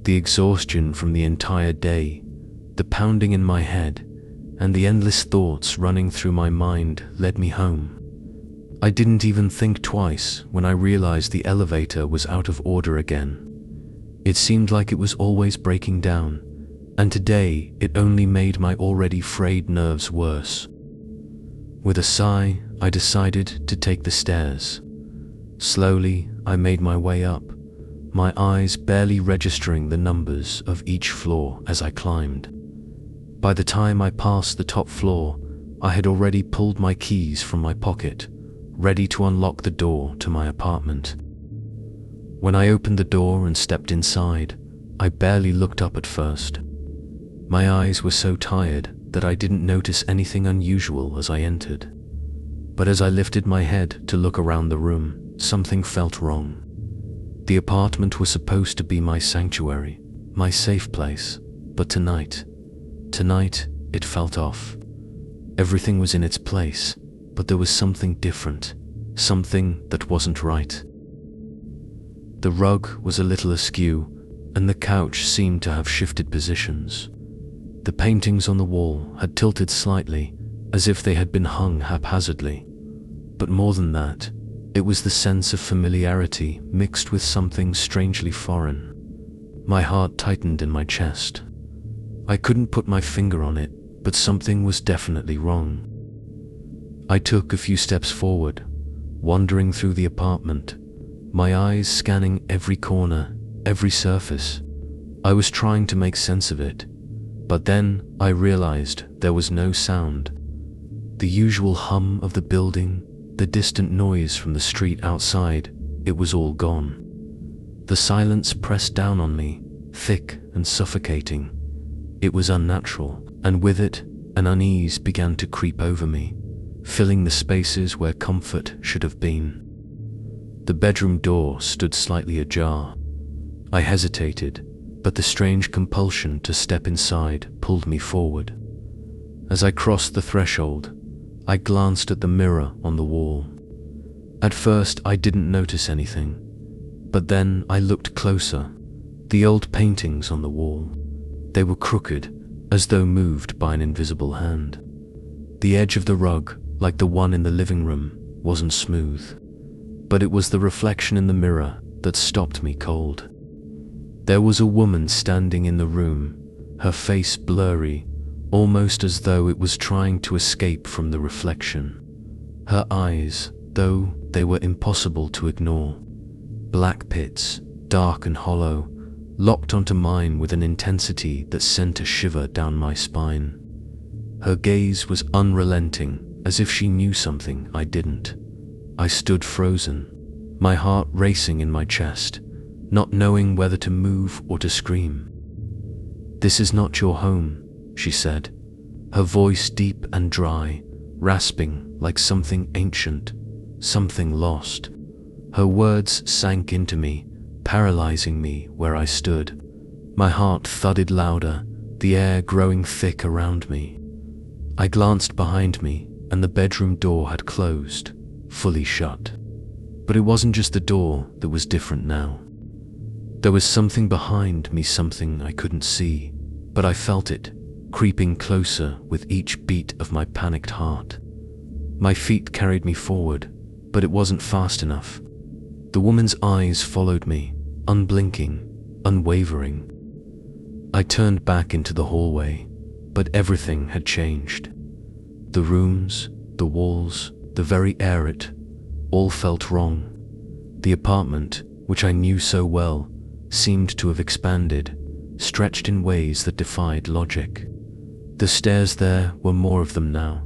The exhaustion from the entire day, the pounding in my head, and the endless thoughts running through my mind led me home. I didn't even think twice when I realized the elevator was out of order again. It seemed like it was always breaking down, and today it only made my already frayed nerves worse. With a sigh, I decided to take the stairs. Slowly, I made my way up, my eyes barely registering the numbers of each floor as I climbed. By the time I passed the top floor, I had already pulled my keys from my pocket, ready to unlock the door to my apartment. When I opened the door and stepped inside, I barely looked up at first. My eyes were so tired that I didn't notice anything unusual as I entered. But as I lifted my head to look around the room, something felt wrong. The apartment was supposed to be my sanctuary, my safe place, but tonight it felt off. Everything was in its place, but there was something different, something that wasn't right. The rug was a little askew, and the couch seemed to have shifted positions. The paintings on the wall had tilted slightly, as if they had been hung haphazardly. But more than that, it was the sense of familiarity mixed with something strangely foreign. My heart tightened in my chest. I couldn't put my finger on it, but something was definitely wrong. I took a few steps forward, wandering through the apartment, my eyes scanning every corner, every surface. I was trying to make sense of it, but then I realized there was no sound. The usual hum of the building, the distant noise from the street outside, it was all gone. The silence pressed down on me, thick and suffocating. It was unnatural, and with it, an unease began to creep over me, filling the spaces where comfort should have been. The bedroom door stood slightly ajar. I hesitated, but the strange compulsion to step inside pulled me forward. As I crossed the threshold, I glanced at the mirror on the wall. At first, I didn't notice anything, but then I looked closer. The old paintings on the wall, they were crooked, as though moved by an invisible hand. The edge of the rug, like the one in the living room, wasn't smooth, but it was the reflection in the mirror that stopped me cold. There was a woman standing in the room, her face blurry, almost as though it was trying to escape from the reflection. Her eyes, though they were impossible to ignore, black pits, dark and hollow, locked onto mine with an intensity that sent a shiver down my spine. Her gaze was unrelenting, as if she knew something I didn't. I stood frozen, my heart racing in my chest, not knowing whether to move or to scream. "This is not your home," she said, her voice deep and dry, rasping like something ancient, something lost. Her words sank into me, paralyzing me where I stood. My heart thudded louder, the air growing thick around me. I glanced behind me, and the bedroom door had closed, fully shut. But it wasn't just the door that was different now. There was something behind me, something I couldn't see, but I felt it, creeping closer with each beat of my panicked heart. My feet carried me forward, but it wasn't fast enough. The woman's eyes followed me, unblinking, unwavering. I turned back into the hallway, but everything had changed. The rooms, the walls, the very air, it all felt wrong. The apartment, which I knew so well, seemed to have expanded, stretched in ways that defied logic. The stairs, there were more of them now,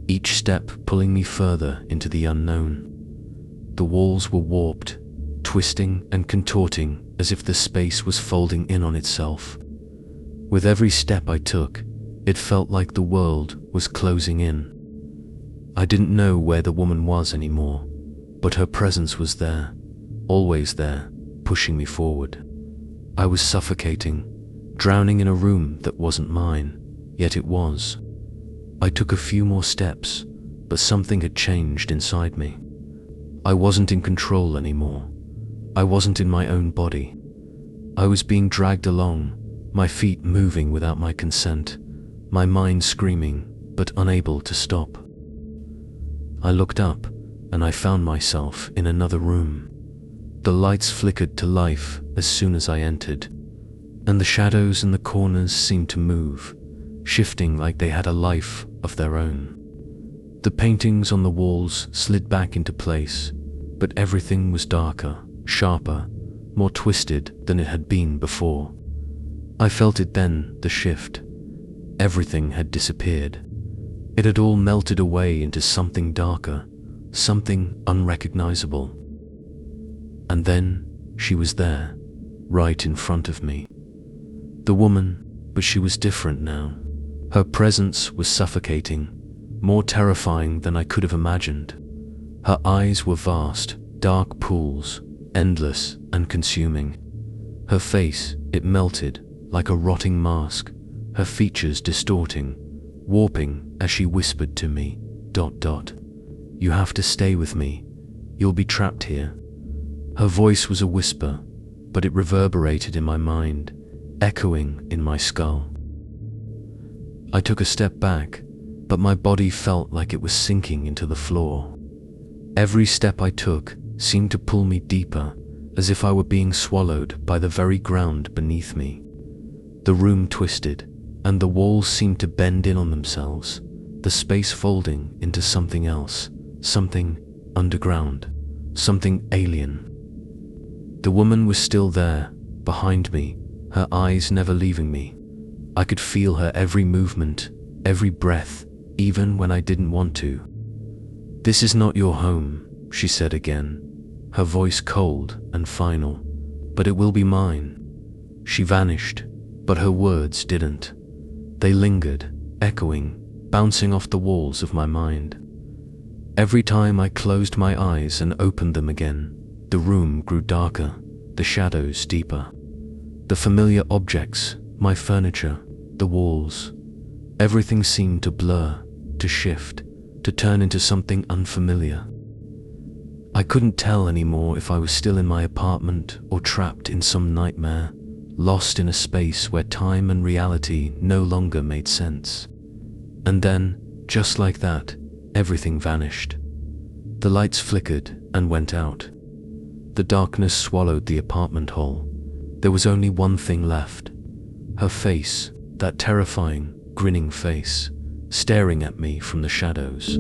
each step pulling me further into the unknown. The walls were warped, twisting and contorting as if the space was folding in on itself. With every step I took, it felt like the world was closing in. I didn't know where the woman was anymore, but her presence was there, always there, pushing me forward. I was suffocating, drowning in a room that wasn't mine, yet it was. I took a few more steps, but something had changed inside me. I wasn't in control anymore. I wasn't in my own body. I was being dragged along, my feet moving without my consent, my mind screaming, but unable to stop. I looked up, and I found myself in another room. The lights flickered to life as soon as I entered, and the shadows in the corners seemed to move, shifting like they had a life of their own. The paintings on the walls slid back into place, but everything was darker, sharper, more twisted than it had been before. I felt it then, the shift. Everything had disappeared. It had all melted away into something darker, something unrecognizable. And then she was there, right in front of me. The woman, but she was different now. Her presence was suffocating, more terrifying than I could have imagined. Her eyes were vast, dark pools, endless and consuming. Her face, it melted like a rotting mask, her features distorting, warping as she whispered to me, ... You have to stay with me. You'll be trapped here. Her voice was a whisper, but it reverberated in my mind, echoing in my skull. I took a step back, but my body felt like it was sinking into the floor. Every step I took seemed to pull me deeper, as if I were being swallowed by the very ground beneath me. The room twisted, and the walls seemed to bend in on themselves, the space folding into something else, something underground, something alien. The woman was still there, behind me, her eyes never leaving me. I could feel her every movement, every breath, even when I didn't want to. "This is not your home," she said again, her voice cold and final, "but it will be mine." She vanished, but her words didn't. They lingered, echoing, bouncing off the walls of my mind. Every time I closed my eyes and opened them again, the room grew darker, the shadows deeper. The familiar objects, my furniture, the walls, everything seemed to blur, to shift, to turn into something unfamiliar. I couldn't tell anymore if I was still in my apartment or trapped in some nightmare, lost in a space where time and reality no longer made sense. And then, just like that, everything vanished. The lights flickered and went out. The darkness swallowed the apartment whole. There was only one thing left. Her face, that terrifying, grinning face, staring at me from the shadows.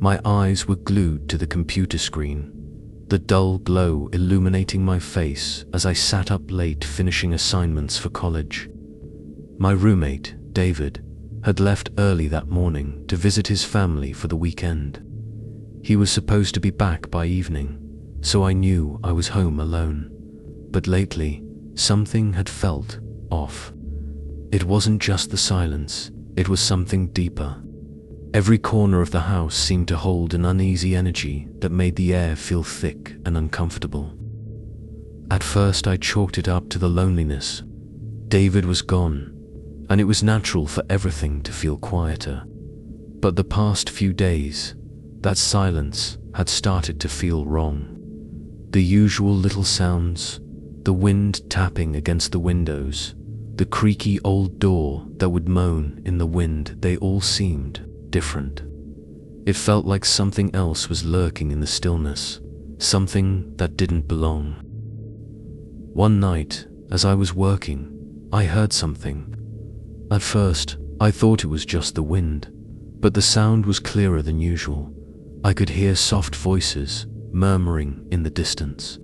My eyes were glued to the computer screen, the dull glow illuminating my face as I sat up late finishing assignments for college. My roommate, David, had left early that morning to visit his family for the weekend. He was supposed to be back by evening, so I knew I was home alone. But lately, something had felt off. It wasn't just the silence, it was something deeper. Every corner of the house seemed to hold an uneasy energy that made the air feel thick and uncomfortable. At first I chalked it up to the loneliness. David was gone, and it was natural for everything to feel quieter. But the past few days, that silence had started to feel wrong. The usual little sounds, the wind tapping against the windows, the creaky old door that would moan in the wind, they all seemed different. It felt like something else was lurking in the stillness, something that didn't belong. One night, as I was working, I heard something. At first, I thought it was just the wind, but the sound was clearer than usual. I could hear soft voices murmuring in the distance.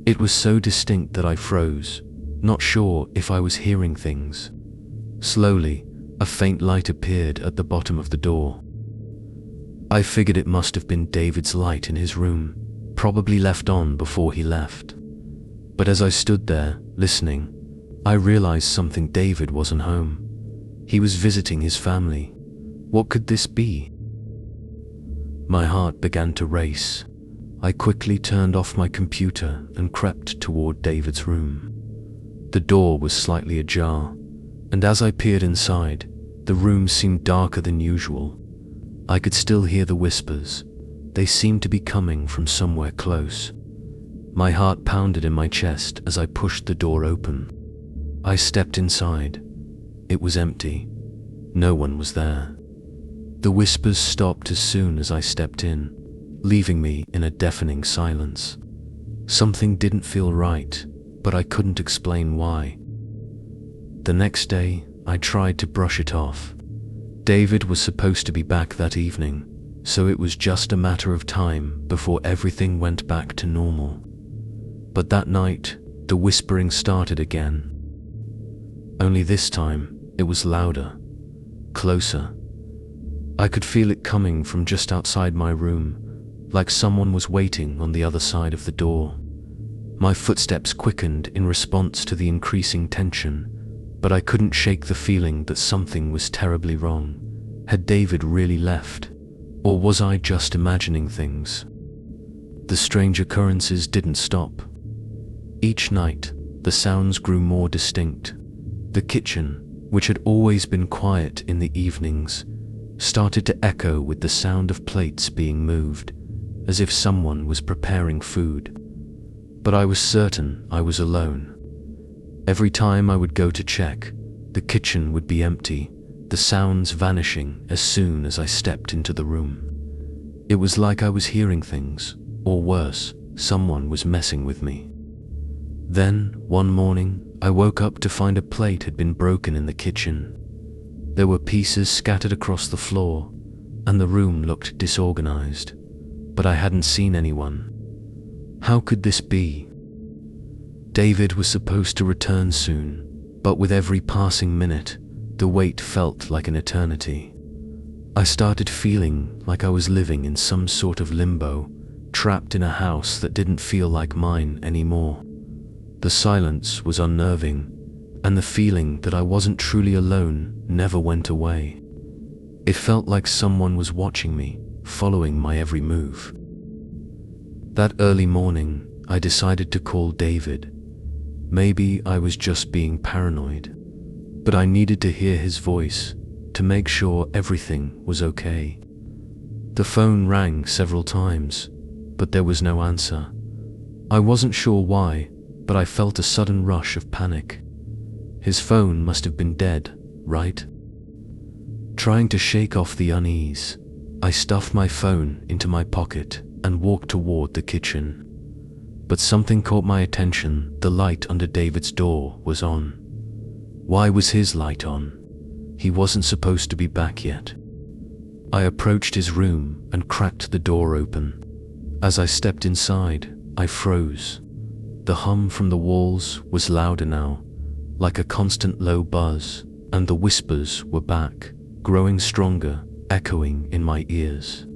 It was so distinct that I froze, not sure if I was hearing things. Slowly, a faint light appeared at the bottom of the door. I figured it must have been David's light in his room, probably left on before he left. But as I stood there, listening, I realized something. David wasn't home. He was visiting his family. What could this be? My heart began to race. I quickly turned off my computer and crept toward David's room. The door was slightly ajar, and as I peered inside, the room seemed darker than usual. I could still hear the whispers. They seemed to be coming from somewhere close. My heart pounded in my chest as I pushed the door open. I stepped inside. It was empty. No one was there. The whispers stopped as soon as I stepped in, leaving me in a deafening silence. Something didn't feel right, but I couldn't explain why. The next day, I tried to brush it off. David was supposed to be back that evening, so it was just a matter of time before everything went back to normal. But that night, the whispering started again. Only this time, it was louder, closer. I could feel it coming from just outside my room, like someone was waiting on the other side of the door. My footsteps quickened in response to the increasing tension, but I couldn't shake the feeling that something was terribly wrong. Had David really left? Or was I just imagining things? The strange occurrences didn't stop. Each night, the sounds grew more distinct. The kitchen, which had always been quiet in the evenings, started to echo with the sound of plates being moved, as if someone was preparing food. But I was certain I was alone. Every time I would go to check, the kitchen would be empty, the sounds vanishing as soon as I stepped into the room. It was like I was hearing things, or worse, someone was messing with me. Then, one morning, I woke up to find a plate had been broken in the kitchen. There were pieces scattered across the floor, and the room looked disorganized, but I hadn't seen anyone. How could this be? David was supposed to return soon, but with every passing minute, the wait felt like an eternity. I started feeling like I was living in some sort of limbo, trapped in a house that didn't feel like mine anymore. The silence was unnerving, and the feeling that I wasn't truly alone never went away. It felt like someone was watching me, following my every move. That early morning, I decided to call David. Maybe I was just being paranoid, but I needed to hear his voice to make sure everything was okay. The phone rang several times, but there was no answer. I wasn't sure why, but I felt a sudden rush of panic. His phone must have been dead, right? Trying to shake off the unease, I stuffed my phone into my pocket and walked toward the kitchen. But something caught my attention. The light under David's door was on. Why was his light on? He wasn't supposed to be back yet. I approached his room and cracked the door open. As I stepped inside, I froze. The hum from the walls was louder now, like a constant low buzz, and the whispers were back, growing stronger, echoing in my ears.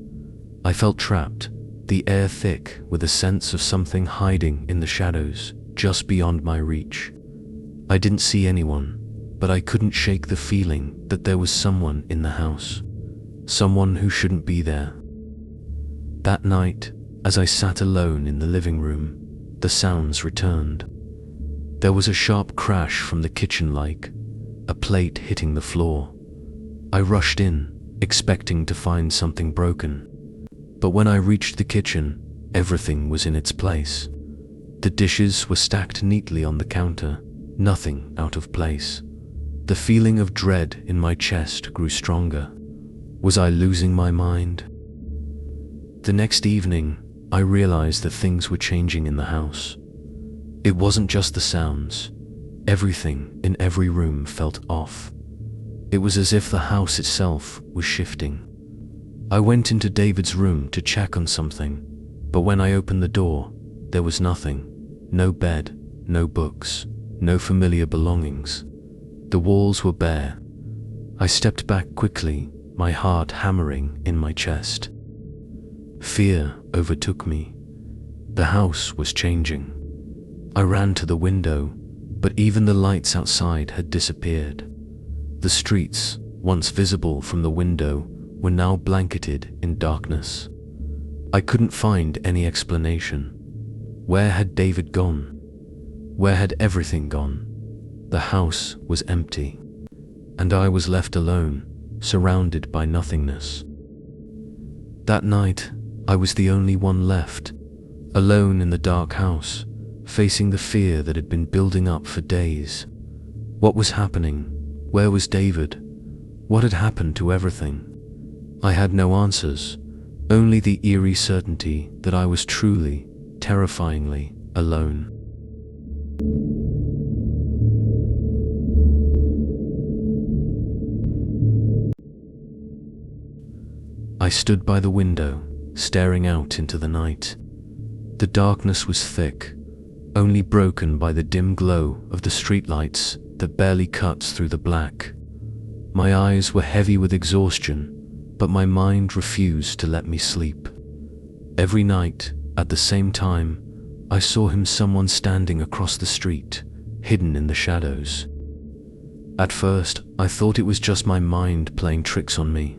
I felt trapped, the air thick with a sense of something hiding in the shadows, just beyond my reach. I didn't see anyone, but I couldn't shake the feeling that there was someone in the house, someone who shouldn't be there. That night, as I sat alone in the living room, the sounds returned. There was a sharp crash from the kitchen, like a plate hitting the floor. I rushed in, expecting to find something broken. But when I reached the kitchen, everything was in its place. The dishes were stacked neatly on the counter, nothing out of place. The feeling of dread in my chest grew stronger. Was I losing my mind? The next evening, I realized that things were changing in the house. It wasn't just the sounds. Everything in every room felt off. It was as if the house itself was shifting. I went into David's room to check on something, but when I opened the door, there was nothing. No bed, no books, no familiar belongings. The walls were bare. I stepped back quickly, my heart hammering in my chest. Fear overtook me. The house was changing. I ran to the window, but even the lights outside had disappeared. The streets, once visible from the window, were now blanketed in darkness. I couldn't find any explanation. Where had David gone? Where had everything gone? The house was empty, and I was left alone, surrounded by nothingness. That night, I was the only one left, alone in the dark house, facing the fear that had been building up for days. What was happening? Where was David? What had happened to everything? I had no answers, only the eerie certainty that I was truly, terrifyingly alone. I stood by the window, staring out into the night. The darkness was thick, only broken by the dim glow of the streetlights that barely cuts through the black. My eyes were heavy with exhaustion, but my mind refused to let me sleep. Every night, at the same time, I saw someone standing across the street, hidden in the shadows. At first, I thought it was just my mind playing tricks on me.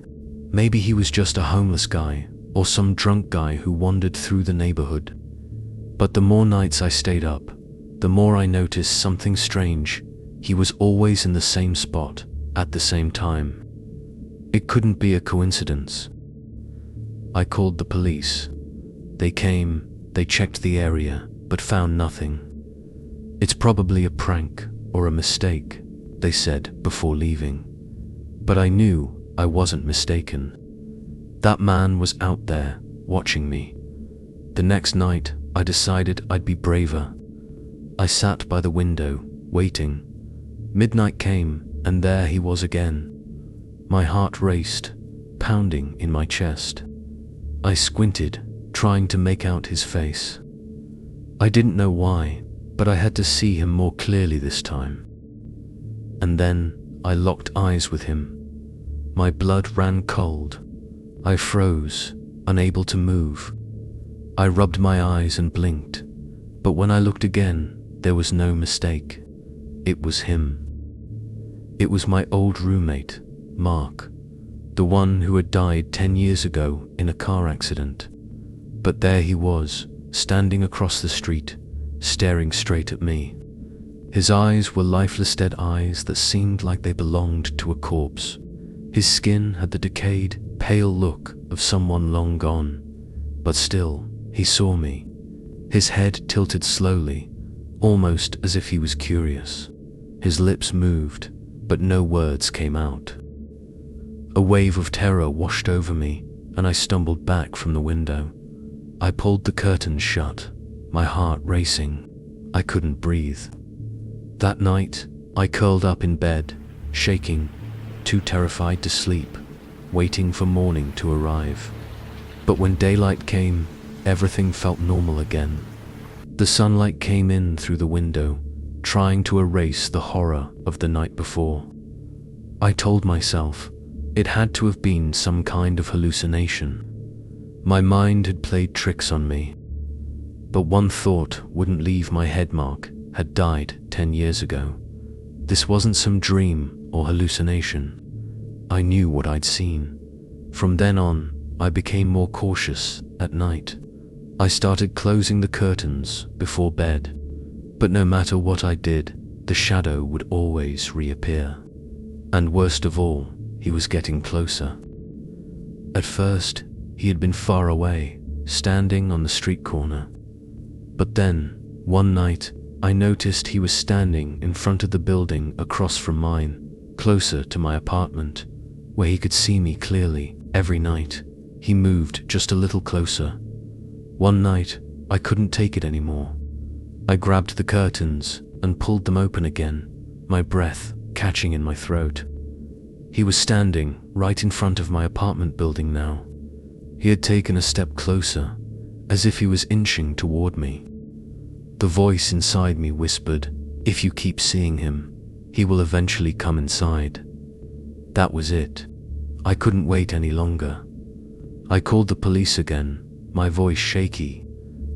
Maybe he was just a homeless guy, or some drunk guy who wandered through the neighborhood. But the more nights I stayed up, the more I noticed something strange. He was always in the same spot, at the same time. It couldn't be a coincidence. I called the police. They came, they checked the area, but found nothing. It's probably a prank or a mistake, they said before leaving. But I knew I wasn't mistaken. That man was out there, watching me. The next night, I decided I'd be braver. I sat by the window, waiting. Midnight came, and there he was again. My heart raced, pounding in my chest. I squinted, trying to make out his face. I didn't know why, but I had to see him more clearly this time. And then, I locked eyes with him. My blood ran cold. I froze, unable to move. I rubbed my eyes and blinked, but when I looked again, there was no mistake. It was him. It was my old roommate, Mark, the one who had died 10 years ago in a car accident. But there he was, standing across the street, staring straight at me. His eyes were lifeless dead eyes that seemed like they belonged to a corpse. His skin had the decayed, pale look of someone long gone. But still, he saw me. His head tilted slowly, almost as if he was curious. His lips moved, but no words came out. A wave of terror washed over me, and I stumbled back from the window. I pulled the curtains shut, my heart racing. I couldn't breathe. That night, I curled up in bed, shaking, too terrified to sleep, waiting for morning to arrive. But when daylight came, everything felt normal again. The sunlight came in through the window, trying to erase the horror of the night before. I told myself it had to have been some kind of hallucination. My mind had played tricks on me. But one thought wouldn't leave my head. Mark had died 10 years ago. This wasn't some dream or hallucination. I knew what I'd seen. From then on, I became more cautious at night. I started closing the curtains before bed. But no matter what I did, the shadow would always reappear. And worst of all, he was getting closer. At first, he had been far away, standing on the street corner. But then, one night, I noticed he was standing in front of the building across from mine, closer to my apartment, where he could see me clearly. Every night, he moved just a little closer. One night, I couldn't take it anymore. I grabbed the curtains and pulled them open again, my breath catching in my throat. He was standing right in front of my apartment building now. He had taken a step closer, as if he was inching toward me. The voice inside me whispered, "If you keep seeing him, he will eventually come inside." That was it. I couldn't wait any longer. I called the police again, my voice shaky.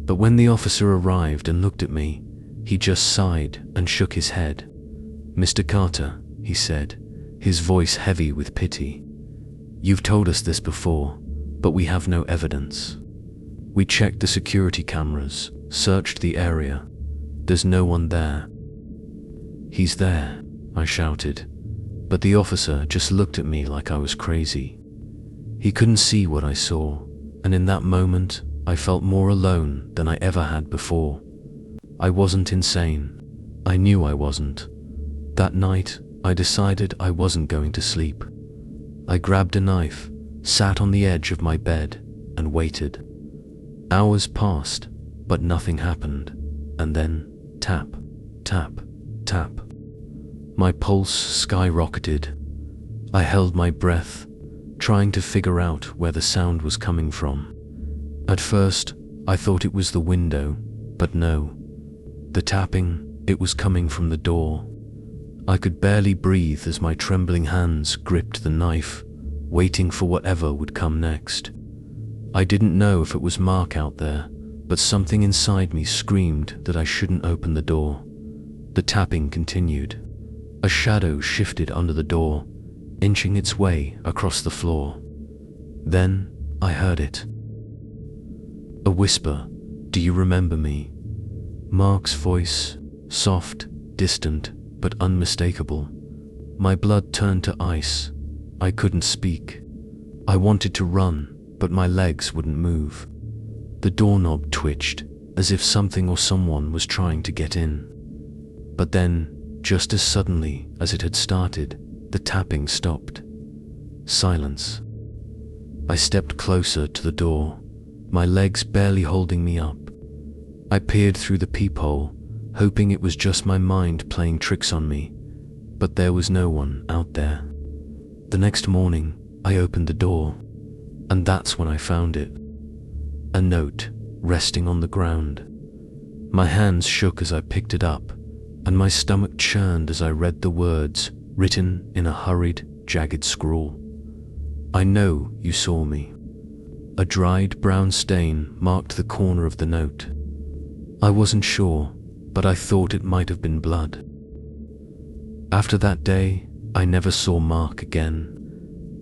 But when the officer arrived and looked at me, he just sighed and shook his head. "Mr. Carter," he said, his voice heavy with pity. "You've told us this before, but we have no evidence. We checked the security cameras, searched the area. There's no one there." "He's there," I shouted, but the officer just looked at me like I was crazy. He couldn't see what I saw, and in that moment, I felt more alone than I ever had before. I wasn't insane. I knew I wasn't. That night, I decided I wasn't going to sleep. I grabbed a knife, sat on the edge of my bed, and waited. Hours passed, but nothing happened. And then, tap, tap, tap. My pulse skyrocketed. I held my breath, trying to figure out where the sound was coming from. At first, I thought it was the window, but no. The tapping, it was coming from the door. I could barely breathe as my trembling hands gripped the knife, waiting for whatever would come next. I didn't know if it was Mark out there, but something inside me screamed that I shouldn't open the door. The tapping continued. A shadow shifted under the door, inching its way across the floor. Then I heard it. A whisper, "Do you remember me?" Mark's voice, soft, distant, but unmistakable. My blood turned to ice. I couldn't speak. I wanted to run, but my legs wouldn't move. The doorknob twitched, as if something or someone was trying to get in. But then, just as suddenly as it had started, the tapping stopped. Silence. I stepped closer to the door, my legs barely holding me up. I peered through the peephole, hoping it was just my mind playing tricks on me, but there was no one out there. The next morning, I opened the door, and that's when I found it. A note resting on the ground. My hands shook as I picked it up, and my stomach churned as I read the words written in a hurried, jagged scrawl. "I know you saw me." A dried brown stain marked the corner of the note. I wasn't sure, but I thought it might have been blood. After that day, I never saw Mark again,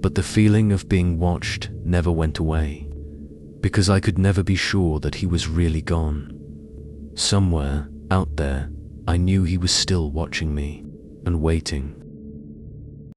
but the feeling of being watched never went away, because I could never be sure that he was really gone. Somewhere, out there, I knew he was still watching me and waiting.